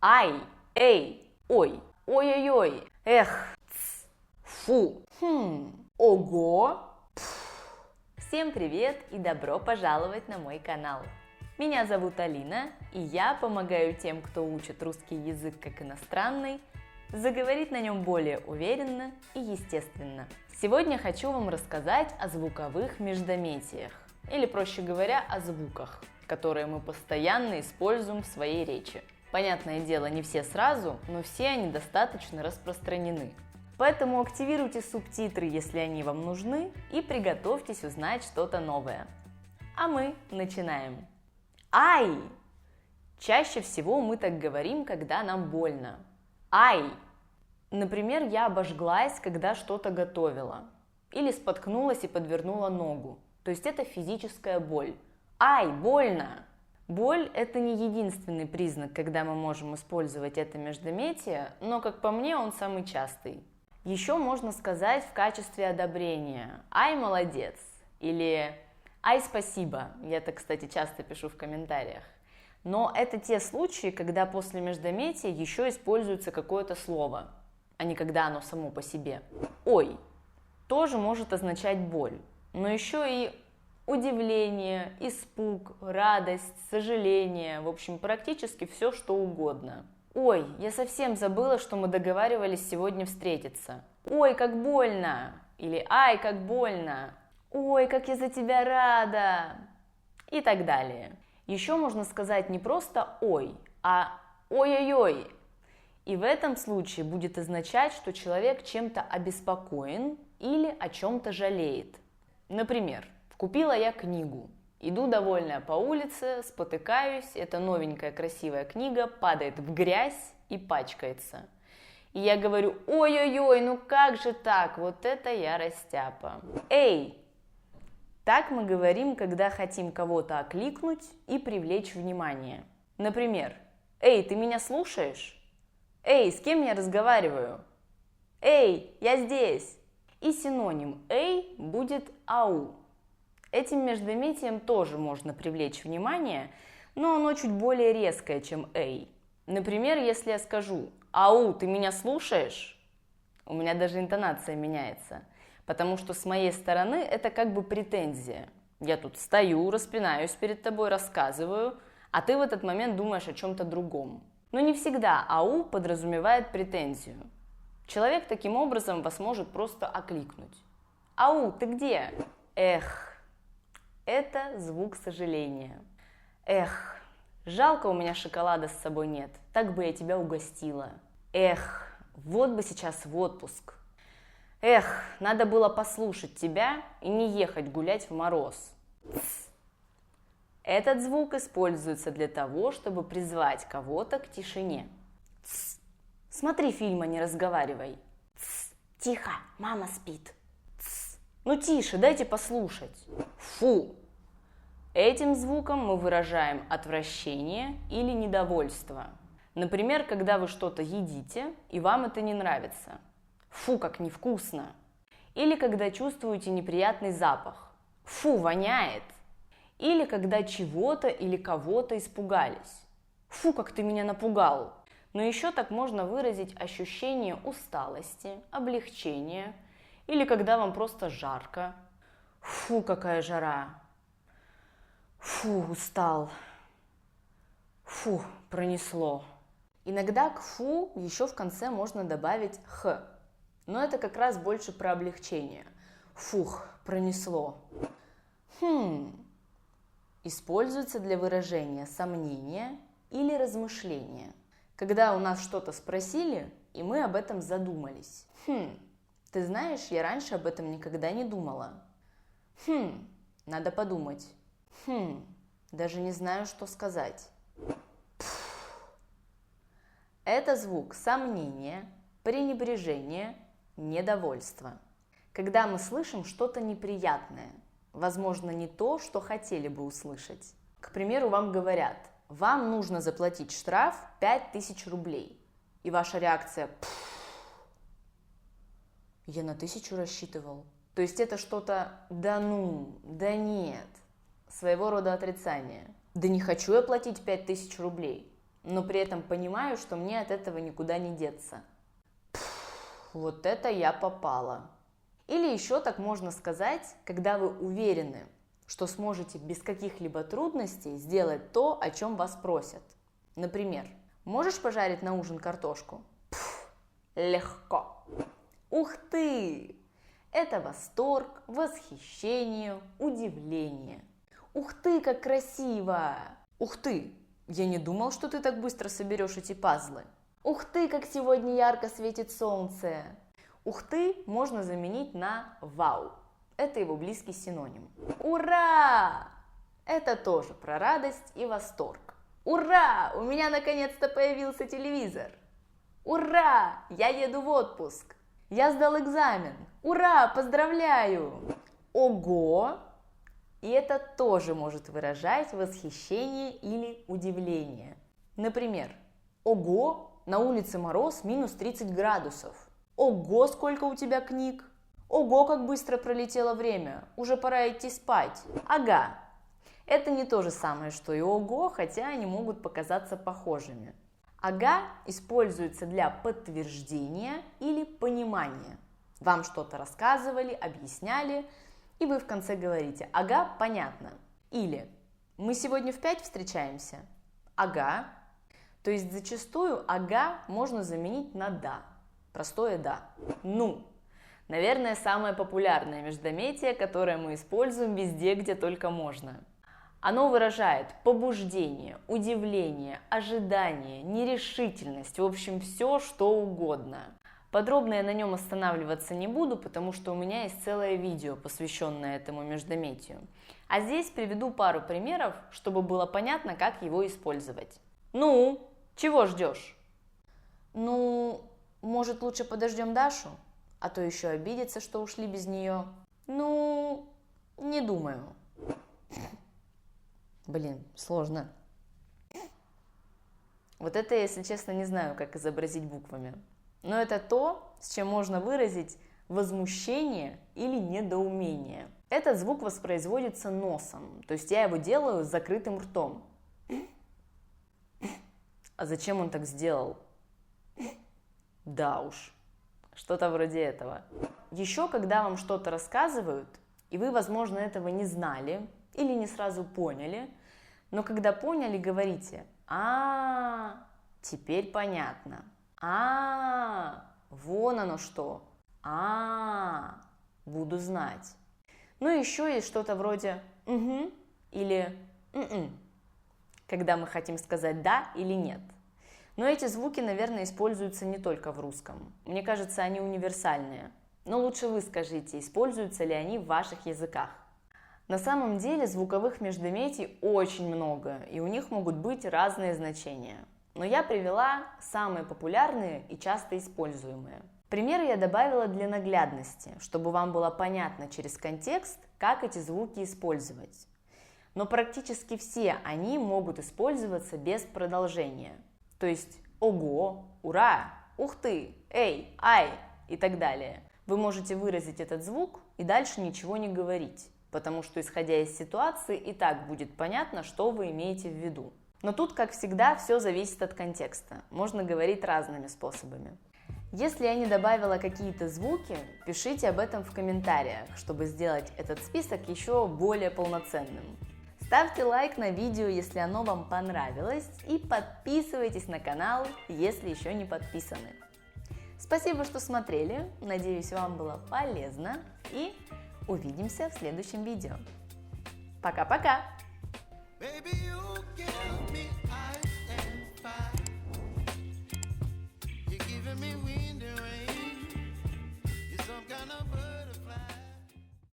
Ай, эй, ой, ой-ой-ой, эх, ц, фу, ого, пф. Всем привет и добро пожаловать на мой канал. Меня зовут Алина, и я помогаю тем, кто учит русский язык как иностранный, заговорить на нем более уверенно и естественно. Сегодня хочу вам рассказать о звуковых междометиях, или, проще говоря, о звуках, которые мы постоянно используем в своей речи. Понятное дело, не все сразу, но все они достаточно распространены. Поэтому активируйте субтитры, если они вам нужны, и приготовьтесь узнать что-то новое. А мы начинаем. Ай! Чаще всего мы так говорим, когда нам больно. Ай! Например, я обожглась, когда что-то готовила. Или споткнулась и подвернула ногу. То есть это физическая боль. Ай, больно! Боль – это не единственный признак, когда мы можем использовать это междометие, но, как по мне, он самый частый. Еще можно сказать в качестве одобрения «Ай, молодец!» или «Ай, спасибо!» Я это, кстати, часто пишу в комментариях. Но это те случаи, когда после междометия еще используется какое-то слово, а не когда оно само по себе. «Ой» тоже может означать боль, но еще и удивление, испуг, радость, сожаление, в общем, практически все, что угодно. Ой, я совсем забыла, что мы договаривались сегодня встретиться. Ой, как больно! Или ай, как больно! Ой, как я за тебя рада! И так далее. Еще можно сказать не просто ой, а ой-ой-ой. И в этом случае будет означать, что человек чем-то обеспокоен или о чем-то жалеет. Например, купила я книгу, иду довольная по улице, спотыкаюсь, эта новенькая красивая книга падает в грязь и пачкается. И я говорю, ой-ой-ой, ну как же так, вот это я растяпа. Эй! Так мы говорим, когда хотим кого-то окликнуть и привлечь внимание. Например, эй, ты меня слушаешь? Эй, с кем я разговариваю? Эй, я здесь! И синоним эй будет ау. Этим междометием тоже можно привлечь внимание, но оно чуть более резкое, чем «эй». Например, если я скажу «Ау, ты меня слушаешь?», у меня даже интонация меняется, потому что с моей стороны это как бы претензия. Я тут стою, распинаюсь перед тобой, рассказываю, а ты в этот момент думаешь о чем-то другом. Но не всегда «ау» подразумевает претензию. Человек таким образом вас может просто окликнуть. «Ау, ты где?» Эх. Это звук сожаления. Эх, жалко, у меня шоколада с собой нет, так бы я тебя угостила. Эх, вот бы сейчас в отпуск. Эх, надо было послушать тебя и не ехать гулять в мороз. Тс. Этот звук используется для того, чтобы призвать кого-то к тишине. Тс. Смотри фильм, а не разговаривай. Тс. Тихо, мама спит. Ну тише, дайте послушать. Фу! Этим звуком мы выражаем отвращение или недовольство. Например, когда вы что-то едите, и вам это не нравится. Фу, как невкусно! Или когда чувствуете неприятный запах. Фу, воняет! Или когда чего-то или кого-то испугались. Фу, как ты меня напугал! Но еще так можно выразить ощущение усталости, облегчения, или когда вам просто жарко. Фу, какая жара. Фу, устал. Фу, пронесло. Иногда к фу еще в конце можно добавить х. Но это как раз больше про облегчение. Фух, пронесло. Используется для выражения сомнения или размышления. Когда у нас что-то спросили, и мы об этом задумались. Ты знаешь, я раньше об этом никогда не думала. Надо подумать. Даже не знаю, что сказать. Это звук сомнения, пренебрежения, недовольства. Когда мы слышим что-то неприятное, возможно, не то, что хотели бы услышать. К примеру, вам говорят, вам нужно заплатить штраф 5000 рублей. И ваша реакция я на 1000 рассчитывал. То есть это что-то да ну, да нет, своего рода отрицание. Да не хочу я платить 5000 рублей. но при этом понимаю, что мне от этого никуда не деться. Вот это я попала. Или еще так можно сказать, когда вы уверены, что сможете без каких-либо трудностей сделать то, о чем вас просят. Например, можешь пожарить на ужин картошку? Легко. Ух ты! Это восторг, восхищение, удивление. Ух ты, как красиво! Ух ты! Я не думал, что ты так быстро соберешь эти пазлы. Ух ты, как сегодня ярко светит солнце! Ух ты можно заменить на вау. Это его близкий синоним. Ура! Это тоже про радость и восторг. Ура! У меня наконец-то появился телевизор. Ура! Я еду в отпуск. Я сдал экзамен. Ура! Поздравляю! Ого! И это тоже может выражать восхищение или удивление. Например, ого, на улице мороз минус 30 градусов. Ого, сколько у тебя книг. Ого, как быстро пролетело время. Уже пора идти спать. Ага. Это не то же самое, что и ого, хотя они могут показаться похожими. Ага используется для подтверждения или понимания. Вам что-то рассказывали, объясняли, и вы в конце говорите «ага, понятно». Или «мы сегодня в 5 встречаемся». Ага. То есть зачастую ага можно заменить на да. Простое да. Ну. Наверное, самое популярное междометие, которое мы используем везде, где только можно. Оно выражает побуждение, удивление, ожидание, нерешительность, в общем, все, что угодно. Подробно я на нем останавливаться не буду, потому что у меня есть целое видео, посвященное этому междометию. А здесь приведу пару примеров, чтобы было понятно, как его использовать. Ну, чего ждешь? Ну, может, лучше подождем Дашу? А то еще обидится, что ушли без нее. Ну, не думаю. Блин, сложно. Вот это, если честно, не знаю, как изобразить буквами. Но это то, с чем можно выразить возмущение или недоумение. Этот звук воспроизводится носом, то есть я его делаю с закрытым ртом. А зачем он так сделал? Да уж, что-то вроде этого. Еще, когда вам что-то рассказывают, и вы, возможно, этого не знали или не сразу поняли, но когда поняли, говорите «А, теперь понятно». Вон оно что. Буду знать. Ну и еще есть что-то вроде угу или когда мы хотим сказать да или нет. Но эти звуки, наверное, используются не только в русском. Мне кажется, они универсальные. Но лучше вы скажите, используются ли они в ваших языках. На самом деле звуковых междометий очень много, и у них могут быть разные значения. Но я привела самые популярные и часто используемые. Примеры я добавила для наглядности, чтобы вам было понятно через контекст, как эти звуки использовать. Но практически все они могут использоваться без продолжения. То есть ого, ура, ух ты, эй, ай и так далее. Вы можете выразить этот звук и дальше ничего не говорить, потому что, исходя из ситуации, и так будет понятно, что вы имеете в виду. Но тут, как всегда, все зависит от контекста. Можно говорить разными способами. Если я не добавила какие-то звуки, пишите об этом в комментариях, чтобы сделать этот список еще более полноценным. Ставьте лайк на видео, если оно вам понравилось, и подписывайтесь на канал, если еще не подписаны. Спасибо, что смотрели, надеюсь, вам было полезно, и увидимся в следующем видео. Пока-пока! Baby, you give me ice and fire. You're giving me wind and rain. You're some kind of butterfly.